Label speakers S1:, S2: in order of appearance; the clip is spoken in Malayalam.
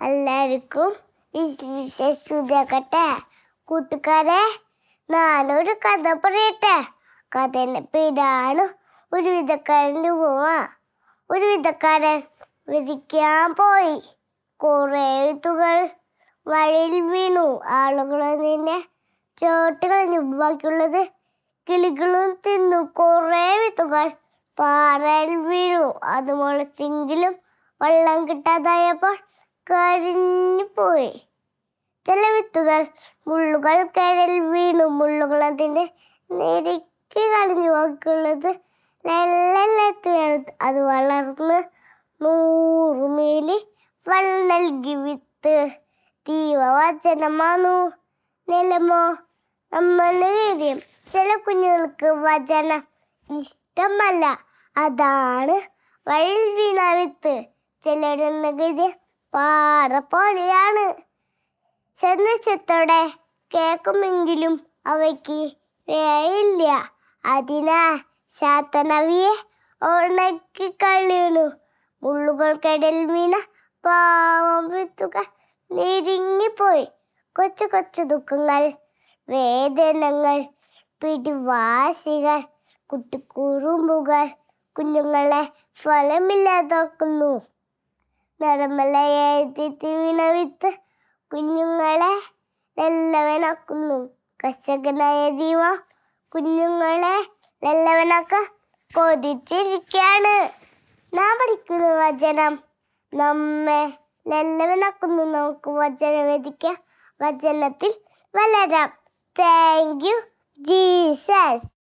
S1: എല്ലാവർക്കും വിശേഷിക്കട്ടെ. കൂട്ടുകാരെ, ഞാനൊരു കഥ പറയട്ടെ. കഥയുടെ പേരാണ് ഒരു വിധക്കാരൻ്റെ പോവ. ഒരു വിധക്കാരൻ വിധിക്കാൻ പോയി. കുറേ വിത്തുകൾ വഴിയിൽ വീണു. ആളുകൾ അതിനെ ചോട്ട് കളഞ്ഞു. ബാക്കിയുള്ളത് കിളികളും തിന്നു. കുറേ വിത്തുകൾ പാറയിൽ വീണു. അത് മുളച്ചെങ്കിലും വെള്ളം കിട്ടാതായപ്പോൾ കരിഞ്ഞു പോയി. ചില വിത്തുകൾ മുള്ളുകൾക്കിടയിൽ വീണു. മുള്ളുകൾ അതിനെ ഞെരുക്കി കളഞ്ഞു. ബാക്കിയുള്ളത് അത് വളർന്ന് 100 മീലി ഫലം നൽകി. വിത്ത് ദൈവവചനമാണു. നിലമോ നമ്മളുടെ വീര്യം. ചില കുഞ്ഞുങ്ങൾക്ക് വചനം ഇഷ്ടമല്ല. അതാണ് വഴിയിൽ വീണ വിത്ത്. ചിലരുടെ ഗതി പാറ പോലെയാണ്. സന്ദേശത്തോടെ കേൾക്കുമെങ്കിലും അവയ്ക്ക് വേയില്ല. അതിനാൽ ശാന്തനവിയെ ഉണക്കി കളയുന്നു. മുള്ളുകൾക്കിടയിൽ വീണ പാവം വിത്തുകൾ ഞെരുങ്ങിപ്പോയി. കൊച്ചു കൊച്ചു ദുഃഖങ്ങൾ, വേദനകൾ, പിടിവാശികൾ, കുട്ടിക്കുറുമ്പുകൾ കുഞ്ഞുങ്ങളെ ഫലമില്ലാതാക്കുന്നു. നിറമലയെത്തി വീണ വിത്ത് കുഞ്ഞുങ്ങളെ നല്ലവനാക്കുന്നു. കർഷകനായ ദൈവം കുഞ്ഞുങ്ങളെ നല്ലവനാക്കാൻ കൊതിച്ചിരിക്കുകയാണ്. നാം പഠിക്കുന്ന വചനം നമ്മെ നല്ലവനാക്കുന്നു. നമുക്ക് വചനം വേദിക്കാം, വചനത്തിൽ വളരാം. Thank you Jesus.